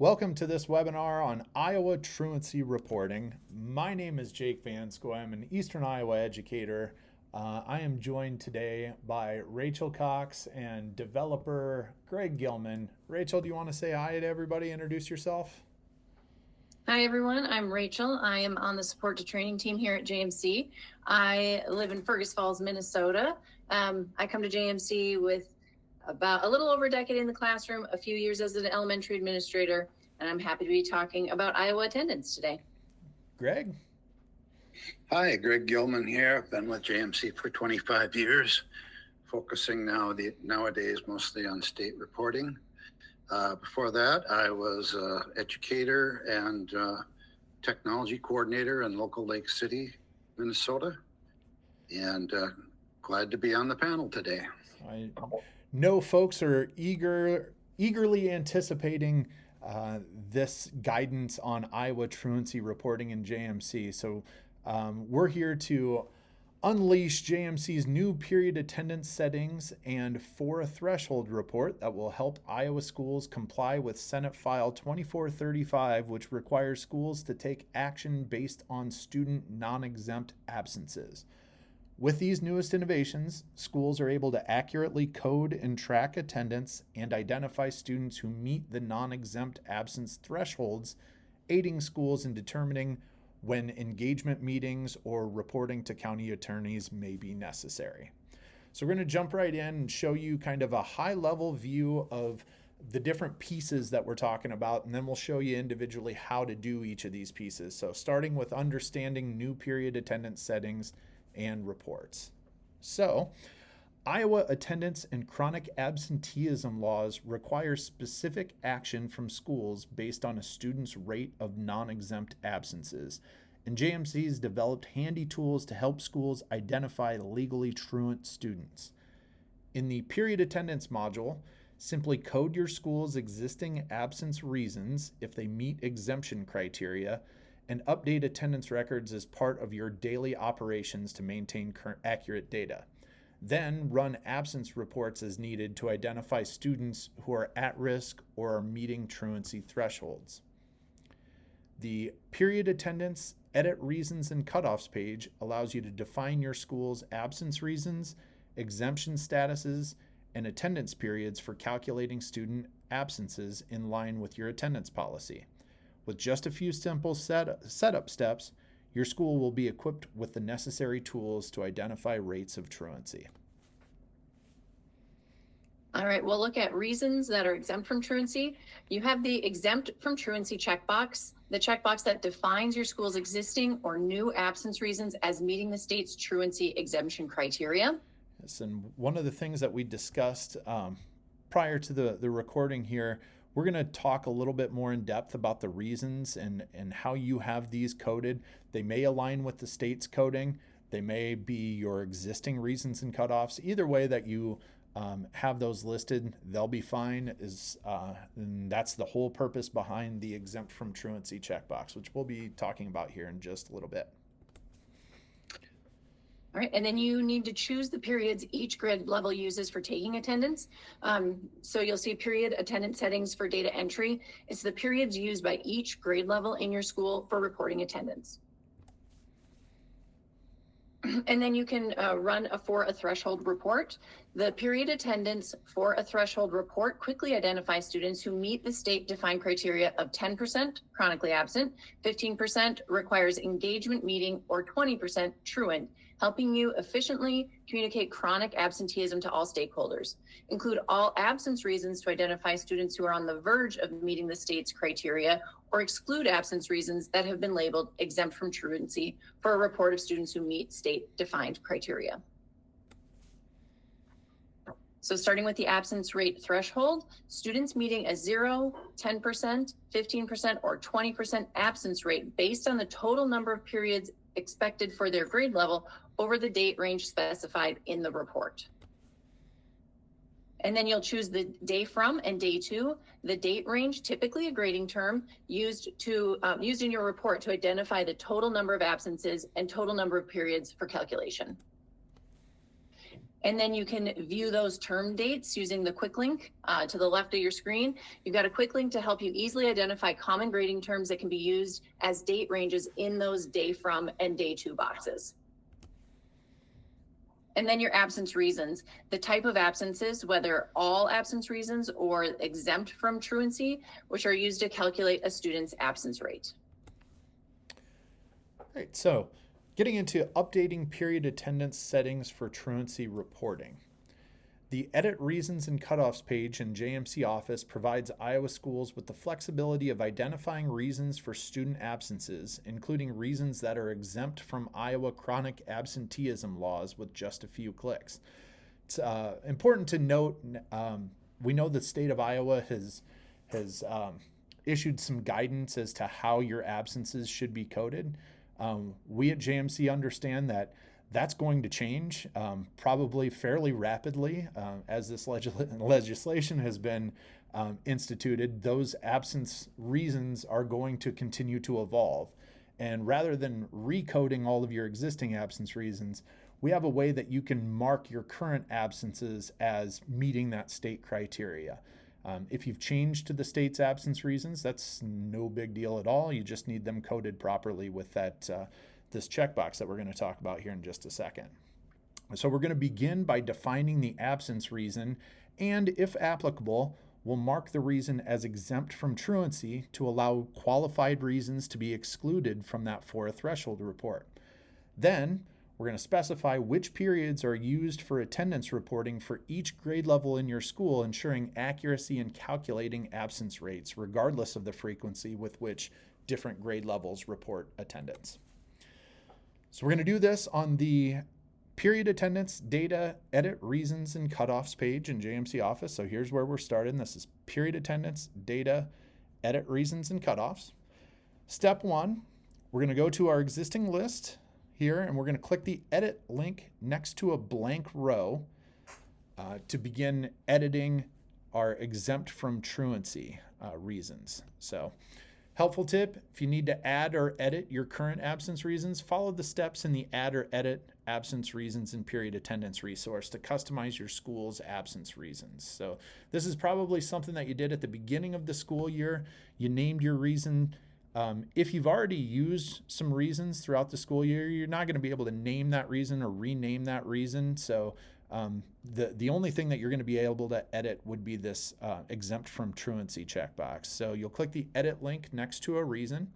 Welcome to this webinar on Iowa truancy reporting. My name is Jake Vansko. I'm an Eastern Iowa educator. I am joined today by Rachel Cox and developer Greg Gilman. Rachel, do you want to say hi to everybody? Introduce yourself. Hi everyone, I'm Rachel. I am on the support to training team here at JMC. I live in Fergus Falls, Minnesota. I come to JMC with about a little over a decade in the classroom, a few years as an elementary administrator, and I'm happy to be talking about Iowa attendance today. Greg? Hi, Greg Gilman here. I've been with JMC for 25 years, focusing nowadays mostly on state reporting. Before that, I was an educator and technology coordinator in local Lake City, Minnesota, and glad to be on the panel today. I know folks are eagerly anticipating this guidance on Iowa truancy reporting in JMC. So we're here to unleash JMC's new period attendance settings and for a threshold report that will help Iowa schools comply with Senate File 2435, which requires schools to take action based on student non-exempt absences. With these newest innovations, schools are able to accurately code and track attendance and identify students who meet the non-exempt absence thresholds, aiding schools in determining when engagement meetings or reporting to county attorneys may be necessary. So we're going to jump right in and show you kind of a high-level view of the different pieces that we're talking about, and then we'll show you individually how to do each of these pieces. So starting with understanding new period attendance settings and reports. So, Iowa attendance and chronic absenteeism laws require specific action from schools based on a student's rate of non-exempt absences. And JMC's developed handy tools to help schools identify legally truant students. In the period attendance module, simply code your school's existing absence reasons if they meet exemption criteria, and update attendance records as part of your daily operations to maintain accurate data. Then run absence reports as needed to identify students who are at risk or are meeting truancy thresholds. The period attendance, edit reasons, and cutoffs page allows you to define your school's absence reasons, exemption statuses, and attendance periods for calculating student absences in line with your attendance policy. With just a few simple setup steps, your school will be equipped with the necessary tools to identify rates of truancy. All right, we'll look at reasons that are exempt from truancy. You have the exempt from truancy checkbox, the checkbox that defines your school's existing or new absence reasons as meeting the state's truancy exemption criteria. Yes, and one of the things that we discussed prior to the recording here, we're going to talk a little bit more in depth about the reasons and how you have these coded. They may align with the state's coding. They may be your existing reasons and cutoffs. Either way that you have those listed, they'll be fine. And that's the whole purpose behind the exempt from truancy checkbox, which we'll be talking about here in just a little bit. All right, and then you need to choose the periods each grade level uses for taking attendance. So you'll see period attendance settings for data entry. It's the periods used by each grade level in your school for reporting attendance. And then you can run for a threshold report. The period attendance for a threshold report quickly identifies students who meet the state-defined criteria of 10% chronically absent, 15% requires engagement meeting, or 20% truant, helping you efficiently communicate chronic absenteeism to all stakeholders. Include all absence reasons to identify students who are on the verge of meeting the state's criteria, or exclude absence reasons that have been labeled exempt from truancy for a report of students who meet state-defined criteria. So starting with the absence rate threshold, students meeting a 0, 10%, 15%, or 20% absence rate based on the total number of periods expected for their grade level over the date range specified in the report. And then you'll choose the day from and day to. The date range, typically a grading term, used in your report to identify the total number of absences and total number of periods for calculation. And then you can view those term dates using the quick link to the left of your screen. You've got a quick link to help you easily identify common grading terms that can be used as date ranges in those day from and day to boxes. And then your absence reasons, the type of absences, whether all absence reasons or exempt from truancy, which are used to calculate a student's absence rate. Great. So getting into updating period attendance settings for truancy reporting. The Edit Reasons and Cutoffs page in JMC Office provides Iowa schools with the flexibility of identifying reasons for student absences, including reasons that are exempt from Iowa chronic absenteeism laws with just a few clicks. It's important to note, we know the state of Iowa has issued some guidance as to how your absences should be coded. We at JMC understand that that's going to change probably fairly rapidly as this legislation has been instituted. Those absence reasons are going to continue to evolve. And rather than recoding all of your existing absence reasons, we have a way that you can mark your current absences as meeting that state criteria. If you've changed to the state's absence reasons, that's no big deal at all. You just need them coded properly with that this checkbox that we're going to talk about here in just a second. So we're going to begin by defining the absence reason, and if applicable, we'll mark the reason as exempt from truancy to allow qualified reasons to be excluded from that for a threshold report. Then we're going to specify which periods are used for attendance reporting for each grade level in your school, ensuring accuracy in calculating absence rates, regardless of the frequency with which different grade levels report attendance. So we're going to do this on the period attendance data edit reasons and cutoffs page in JMC Office. So here's where we're starting. This is period attendance data edit reasons and cutoffs. Step one, we're going to go to our existing list here and we're going to click the edit link next to a blank row to begin editing our exempt from truancy reasons. So helpful tip, if you need to add or edit your current absence reasons, follow the steps in the add or edit absence reasons and period attendance resource to customize your school's absence reasons. So this is probably something that you did at the beginning of the school year. You named your reason. If you've already used some reasons throughout the school year, you're not going to be able to name that reason or rename that reason. So the only thing that you're going to be able to edit would be this exempt from truancy checkbox. So you'll click the edit link next to a reason.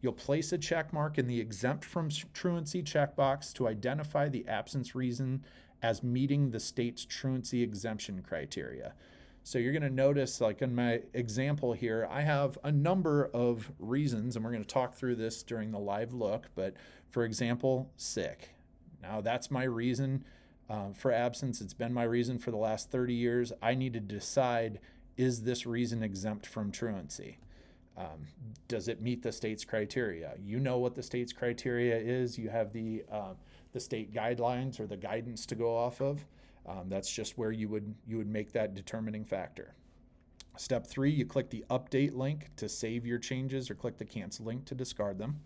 You'll place a check mark in the exempt from truancy checkbox to identify the absence reason as meeting the state's truancy exemption criteria. So you're going to notice, like in my example here, I have a number of reasons, and we're going to talk through this during the live look, but for example, sick. Now that's my reason for absence. It's been my reason for the last 30 years. I need to decide, is this reason exempt from truancy? Does it meet the state's criteria? You know what the state's criteria is. You have the state guidelines or the guidance to go off of. That's just where you would make that determining factor. Step 3, you click the update link to save your changes or click the cancel link to discard them.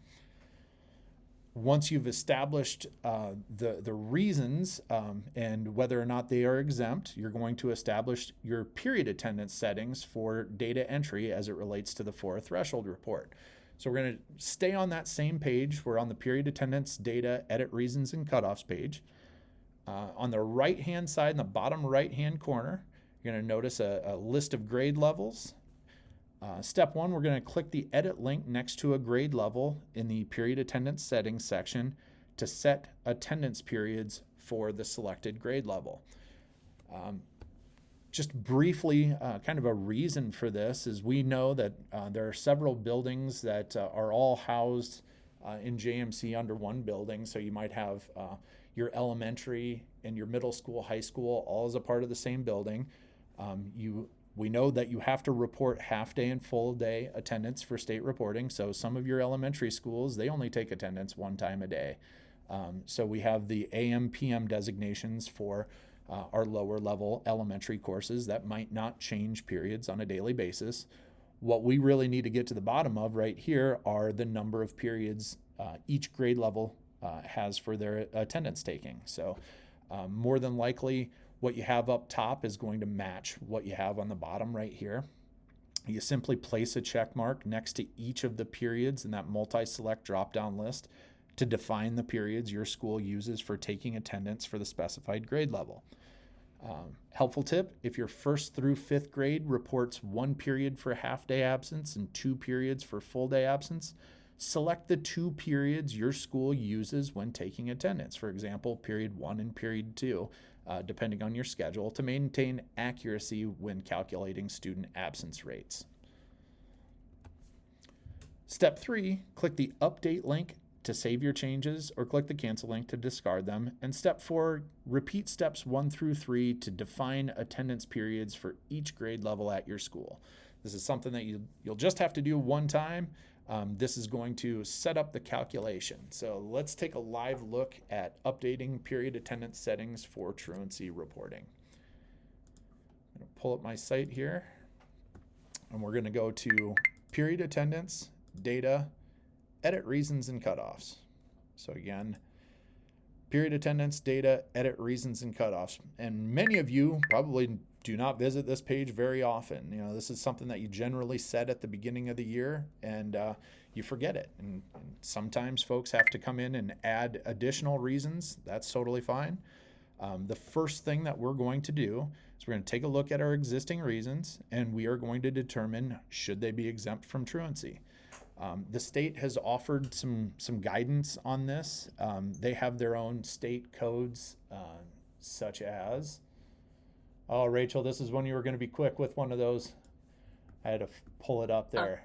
Once you've established the reasons and whether or not they are exempt, you're going to establish your period attendance settings for data entry as it relates to the for threshold report. So we're going to stay on that same page. We're on the period attendance data edit reasons and cutoffs page. On the right-hand side, in the bottom right-hand corner, you're going to notice a list of grade levels. Step 1, we're going to click the edit link next to a grade level in the period attendance settings section to set attendance periods for the selected grade level. Just briefly, kind of a reason for this is we know that there are several buildings that are all housed in JMC under one building. So you might have your elementary and your middle school, high school, all as a part of the same building. We know that you have to report half day and full day attendance for state reporting. So some of your elementary schools, they only take attendance one time a day. So we have the AM, PM designations for our lower level elementary courses that might not change periods on a daily basis. What we really need to get to the bottom of right here are the number of periods each grade level has for their attendance taking. So More than likely, what you have up top is going to match what you have on the bottom right here. You simply place a check mark next to each of the periods in that multi-select drop-down list to define the periods your school uses for taking attendance for the specified grade level. Helpful tip, if your 1st through 5th grade reports 1 period for half-day absence and 2 periods for full-day absence, select the 2 periods your school uses when taking attendance. For example, period 1 and period 2, depending on your schedule, to maintain accuracy when calculating student absence rates. Step 3, click the Update link to save your changes, or click the Cancel link to discard them. And Step 4, repeat steps 1 through 3 to define attendance periods for each grade level at your school. This is something that you'll just have to do one time. This is going to set up the calculation. So let's take a live look at updating period attendance settings for truancy reporting. I'm going to pull up my site here, and we're going to go to period attendance, data, edit reasons and cutoffs. So again, period attendance, data, edit reasons and cutoffs. And many of you probably do not visit this page very often. This is something that you generally set at the beginning of the year, and you forget it. And sometimes folks have to come in and add additional reasons. That's totally fine. The first thing that we're going to do is we're going to take a look at our existing reasons, and we are going to determine should they be exempt from truancy. The state has offered some guidance on this. They have their own state codes, such as, oh, Rachel, this is when you were going to be quick with one of those. I had to pull it up there.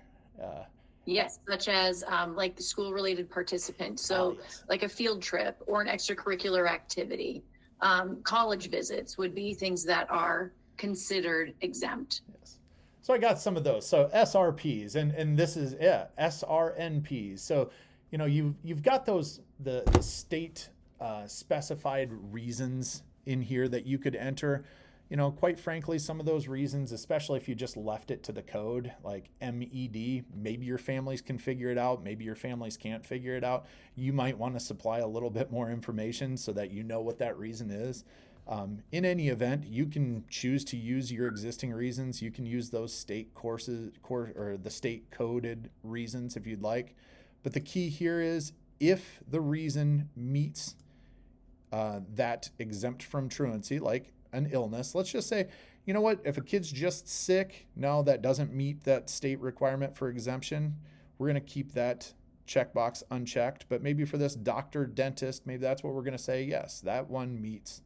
Yes, such as like the school-related participant. So yes. Like a field trip or an extracurricular activity. College visits would be things that are considered exempt. Yes. So I got some of those. So SRPs, and this is SRNPs. So you've got those the state specified reasons in here that you could enter. Quite frankly, some of those reasons, especially if you just left it to the code, like MED, maybe your families can figure it out, maybe your families can't figure it out. You might want to supply a little bit more information so that you know what that reason is. In any event, you can choose to use your existing reasons. You can use those state or the state coded reasons if you'd like. But the key here is if the reason meets that exempt from truancy, like an illness. Let's just say, you know what, if a kid's just sick, no, that doesn't meet that state requirement for exemption. We're going to keep that checkbox unchecked. But maybe for this doctor, dentist, maybe that's what we're going to say. Yes, that one meets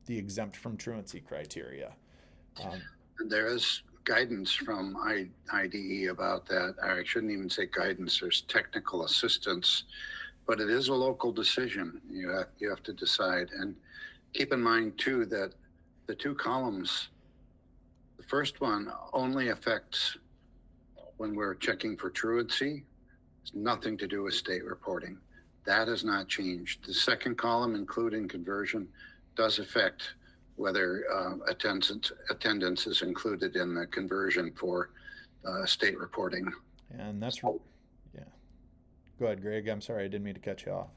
the exempt from truancy criteria. There is guidance from IDE about that. I shouldn't even say guidance. There's technical assistance, but it is a local decision. You have to decide. And keep in mind, too, that the 2 columns, the first one only affects when we're checking for truancy. It's nothing to do with state reporting. That has not changed. The second column, including conversion, does affect whether attendance is included in the conversion for state reporting. And that's, yeah. Go ahead, Greg. I'm sorry, I didn't mean to cut you off.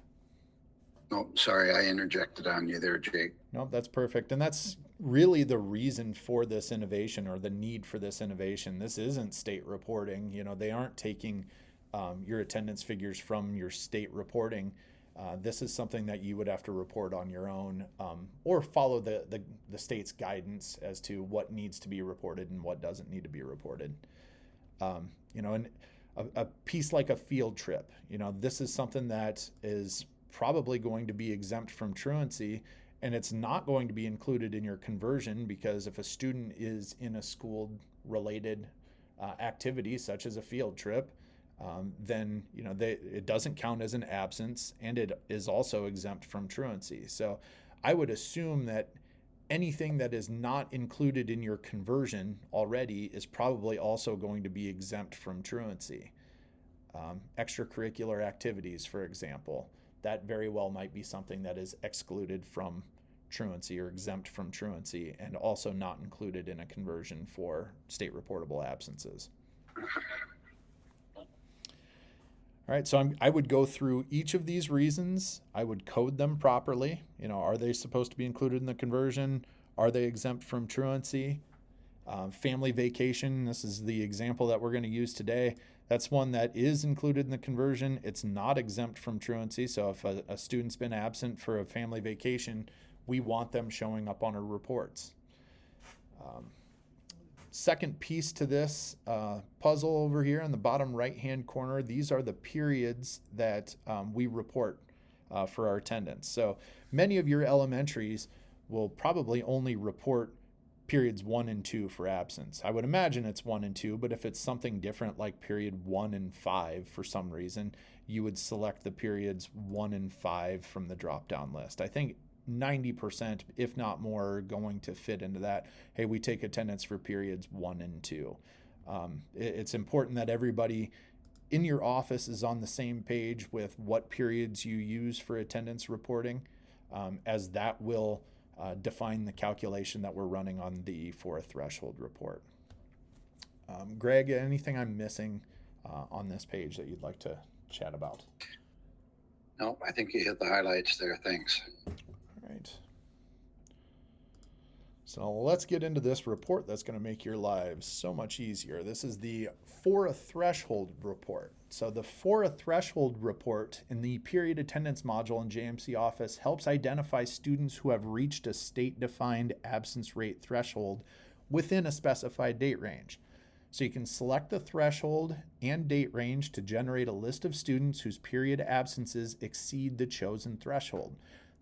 Oh, sorry, I interjected on you there, Jake. No, that's perfect. And that's really the reason for this innovation, or the need for this innovation. This isn't state reporting. They aren't taking your attendance figures from your state reporting. This is something that you would have to report on your own, or follow the state's guidance as to what needs to be reported and what doesn't need to be reported. And a piece like a field trip, this is something that is probably going to be exempt from truancy, and it's not going to be included in your conversion, because if a student is in a school related activity such as a field trip, then it doesn't count as an absence, and it is also exempt from truancy. So I would assume that anything that is not included in your conversion already is probably also going to be exempt from truancy. Extracurricular activities, for example, that very well might be something that is excluded from truancy or exempt from truancy, and also not included in a conversion for state reportable absences. All right, so I would go through each of these reasons. I would code them properly. Are they supposed to be included in the conversion? Are they exempt from truancy? Family vacation, this is the example that we're going to use today. That's one that is included in the conversion. It's not exempt from truancy. So if a student's been absent for a family vacation, we want them showing up on our reports. Second piece to this puzzle over here in the bottom right-hand corner, these are the periods that we report for our attendance. So many of your elementaries will probably only report periods 1 and 2 for absence. I would imagine it's 1 and 2, but if it's something different like period 1 and 5 for some reason, you would select the periods 1 and 5 from the drop-down list. I think 90%, if not more, are going to fit into that. Hey, we take attendance for periods 1 and 2. It's important that everybody in your office is on the same page with what periods you use for attendance reporting, as that will define the calculation that we're running on the for a threshold report. Greg, anything I'm missing on this page that you'd like to chat about? No, I think you hit the highlights there. Thanks. All right. So let's get into this report that's going to make your lives so much easier. This is the for a threshold report. So the for a threshold report in the period attendance module in JMC Office helps identify students who have reached a state-defined absence rate threshold within a specified date range. So you can select the threshold and date range to generate a list of students whose period absences exceed the chosen threshold.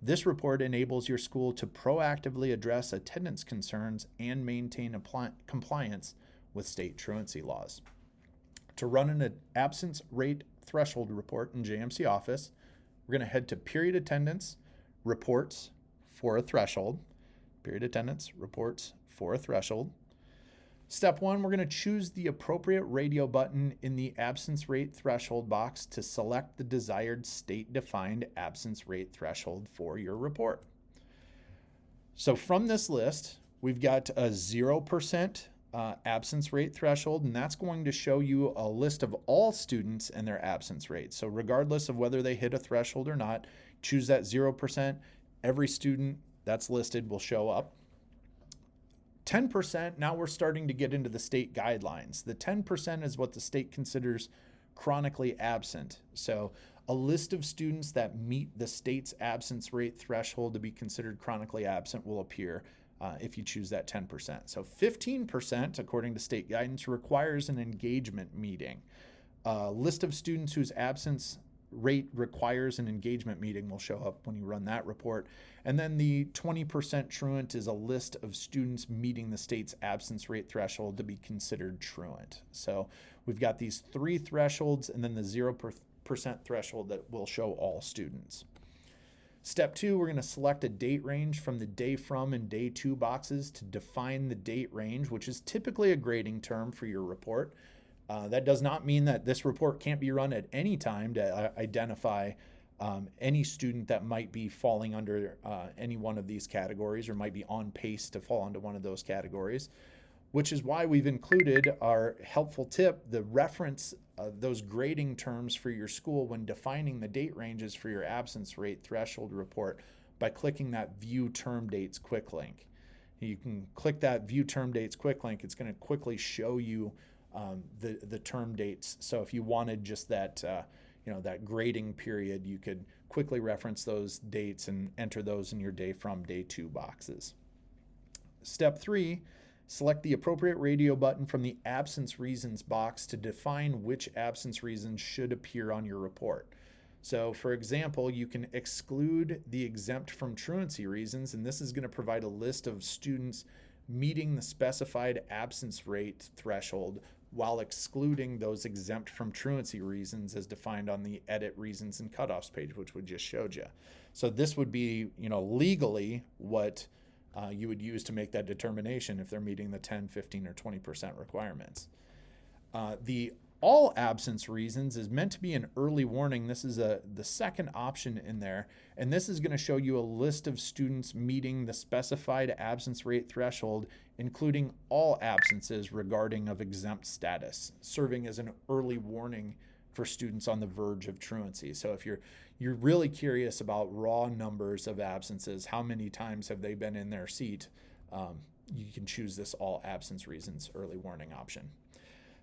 This report enables your school to proactively address attendance concerns and maintain compliance with state truancy laws. To run an absence rate threshold report in JMC Office, we're going to head to period attendance, reports for a threshold, period attendance, reports for a threshold. Step 1, we're going to choose the appropriate radio button in the absence rate threshold box to select the desired state-defined absence rate threshold for your report. So from this list, we've got a 0% absence rate threshold, and that's going to show you a list of all students and their absence rate. So regardless of whether they hit a threshold or not, choose that 0%. Every student that's listed will show up. 10%, now we're starting to get into the state guidelines. The 10% is what the state considers chronically absent. So a list of students that meet the state's absence rate threshold to be considered chronically absent will appear if you choose that 10%. So 15%, according to state guidance, requires an engagement meeting. A list of students whose absence rate requires an engagement meeting will show up when you run that report. And then the 20% truant is a list of students meeting the state's absence rate threshold to be considered truant. So we've got these 3 thresholds and then the 0% threshold that will show all students. Step 2, we're going to select a date range from the day from and day to boxes to define the date range, which is typically a grading term for your report. That does not mean that this report can't be run at any time to identify any student that might be falling under any one of these categories or might be on pace to fall into one of those categories, which is why we've included our helpful tip, the reference those grading terms for your school when defining the date ranges for your absence rate threshold report by clicking that View Term Dates quick link. You can click that View Term Dates quick link. It's going to quickly show you the term dates. So if you wanted just that that grading period, you could quickly reference those dates and enter those in your day from day to boxes. Step 3, select the appropriate radio button from the absence reasons box to define which absence reasons should appear on your report. So for example, you can exclude the exempt from truancy reasons, and this is going to provide a list of students meeting the specified absence rate threshold while excluding those exempt from truancy reasons as defined on the edit reasons and cutoffs page, which we just showed you. So this would be, legally what you would use to make that determination if they're meeting the 10, 15, or 20% requirements. The all absence reasons is meant to be an early warning. This is the second option in there, and this is going to show you a list of students meeting the specified absence rate threshold, including all absences regarding of exempt status, serving as an early warning for students on the verge of truancy. So if you're really curious about raw numbers of absences, how many times have they been in their seat, you can choose this all absence reasons early warning option.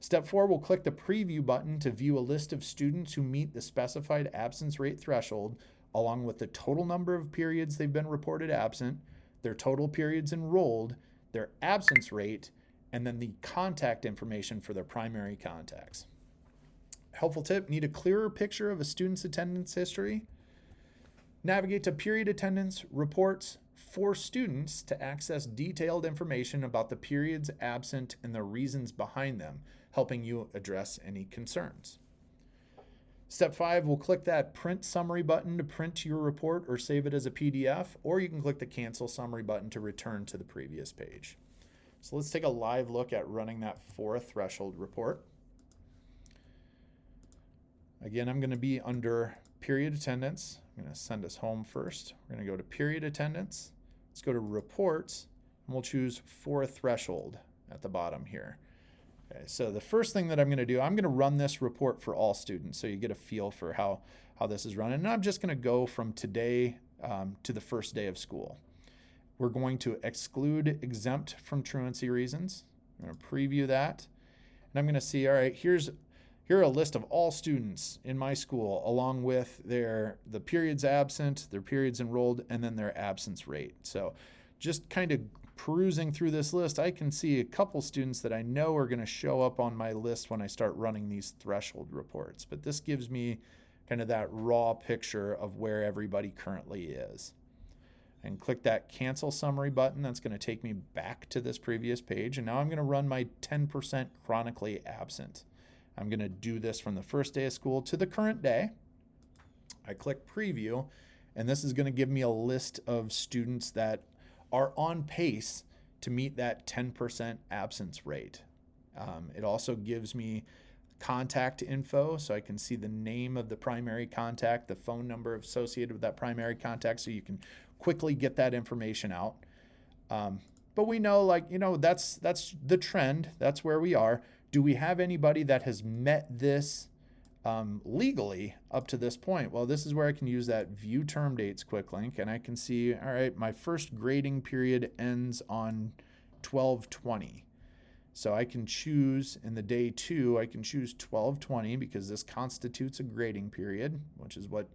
Step 4, we'll click the preview button to view a list of students who meet the specified absence rate threshold, along with the total number of periods they've been reported absent, their total periods enrolled, their absence rate, and then the contact information for their primary contacts. Helpful tip: need a clearer picture of a student's attendance history? Navigate to period attendance reports for students to access detailed information about the periods absent and the reasons behind them, helping you address any concerns. Step 5, we'll click that print summary button to print your report or save it as a PDF, or you can click the cancel summary button to return to the previous page. So let's take a live look at running that for a threshold report. Again, I'm going to be under period attendance. I'm going to send us home first. We're going to go to period attendance. Let's go to reports, and we'll choose for a threshold at the bottom here. Okay, so the first thing that I'm going to do, I'm going to run this report for all students so you get a feel for how this is running. And I'm just going to go from today to the first day of school. We're going to exclude exempt from truancy reasons. I'm going to preview that. And I'm going to see, all right, here are a list of all students in my school, along with the periods absent, their periods enrolled, and then their absence rate. So just kind of perusing through this list, I can see a couple students that I know are going to show up on my list when I start running these threshold reports. But this gives me kind of that raw picture of where everybody currently is. And click that cancel summary button. That's going to take me back to this previous page. And now I'm going to run my 10% chronically absent. I'm going to do this from the first day of school to the current day. I click preview, and this is going to give me a list of students that are on pace to meet that 10% absence rate. It also gives me contact info, so I can see the name of the primary contact, the phone number associated with that primary contact, so you can quickly get that information out. But we know, that's the trend. That's where we are. Do we have anybody that has met this legally up to this point? Well, this is where I can use that view term dates quick link, and I can see, all right, my first grading period ends on 12/20. So I can choose in the day 2, I can choose 12/20 because this constitutes a grading period, which is what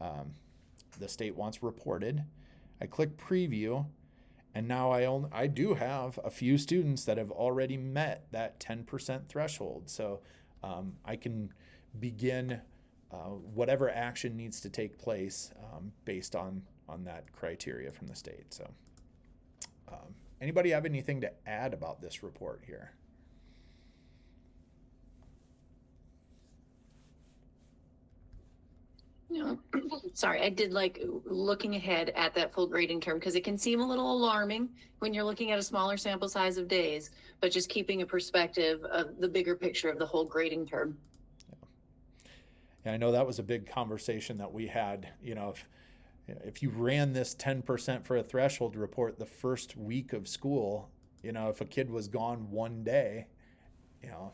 the state wants reported. I click preview, and now I do have a few students that have already met that 10% threshold. So I can begin whatever action needs to take place based on that criteria from the state. So anybody have anything to add about this report here? No, sorry, I did like looking ahead at that full grading term because it can seem a little alarming when you're looking at a smaller sample size of days, but just keeping a perspective of the bigger picture of the whole grading term. And I know that was a big conversation that we had. If you ran this 10% for a threshold report the first week of school, if a kid was gone one day,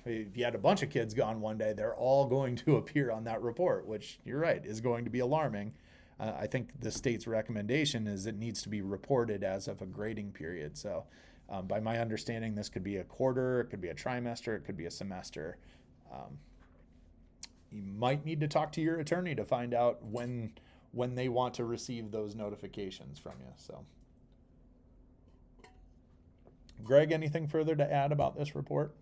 if you had a bunch of kids gone one day, they're all going to appear on that report, which you're right, is going to be alarming. I think the state's recommendation is it needs to be reported as of a grading period. So by my understanding, this could be a quarter, it could be a trimester, it could be a semester. You might need to talk to your attorney to find out when they want to receive those notifications from you. So, Greg, anything further to add about this report?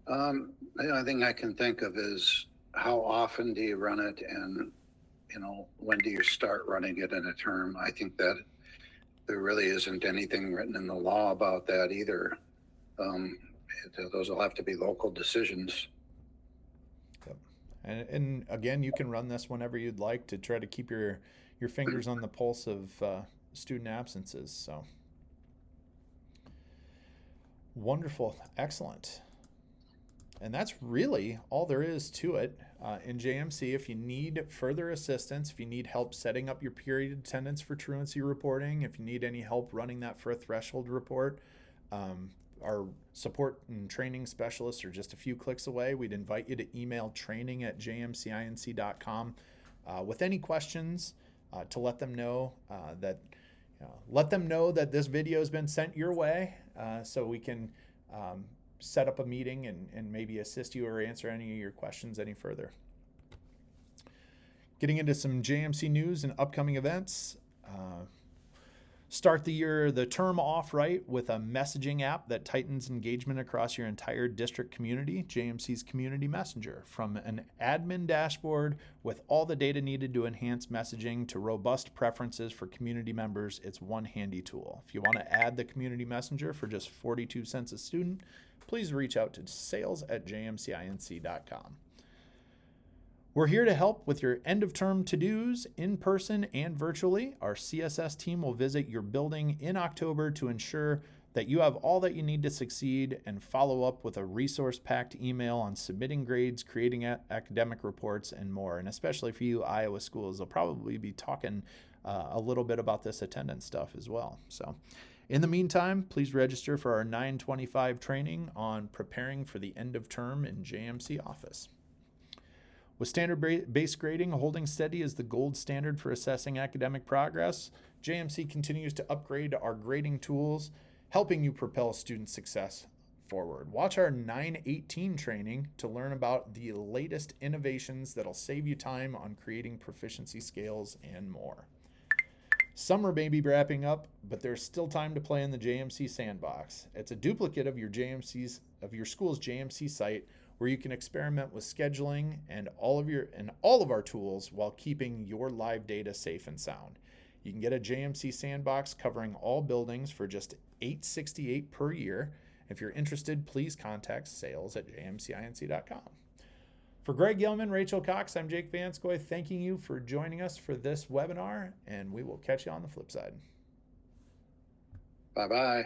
The only thing I can think of is how often do you run it, and when do you start running it in a term? I think that there really isn't anything written in the law about that either. Those will have to be local decisions. Yep. And again, you can run this whenever you'd like to try to keep your fingers on the pulse of student absences. So wonderful, excellent. And that's really all there is to it in JMC. If you need further assistance, if you need help setting up your period attendance for truancy reporting, if you need any help running that for a threshold report, our support and training specialists are just a few clicks away. We'd invite you to email training@jmcinc.com with any questions to let them know that this video has been sent your way, so we can set up a meeting and maybe assist you or answer any of your questions any further. Getting into some JMC news and upcoming events. Start the term off right with a messaging app that tightens engagement across your entire district community, JMC's Community Messenger. From an admin dashboard with all the data needed to enhance messaging to robust preferences for community members, it's one handy tool. If you want to add the Community Messenger for just 42 cents a student, please reach out to sales@jmcinc.com. We're here to help with your end-of-term to-dos in person and virtually. Our CSS team will visit your building in October to ensure that you have all that you need to succeed and follow up with a resource-packed email on submitting grades, creating academic reports, and more. And especially for you Iowa schools, they'll probably be talking a little bit about this attendance stuff as well. So in the meantime, please register for our 925 training on preparing for the end of term in JMC office. With standard-based grading holding steady as the gold standard for assessing academic progress, JMC continues to upgrade our grading tools, helping you propel student success forward. Watch our 918 training to learn about the latest innovations that'll save you time on creating proficiency scales and more. Summer may be wrapping up, but there's still time to play in the JMC sandbox. It's a duplicate of your school's JMC site, where you can experiment with scheduling and all of our tools while keeping your live data safe and sound. You can get a JMC sandbox covering all buildings for just $868 per year. If you're interested, please contact sales@jmcinc.com. For Greg Gilman, Rachel Cox, I'm Jake Vanskoy, thanking you for joining us for this webinar, and we will catch you on the flip side. Bye-bye.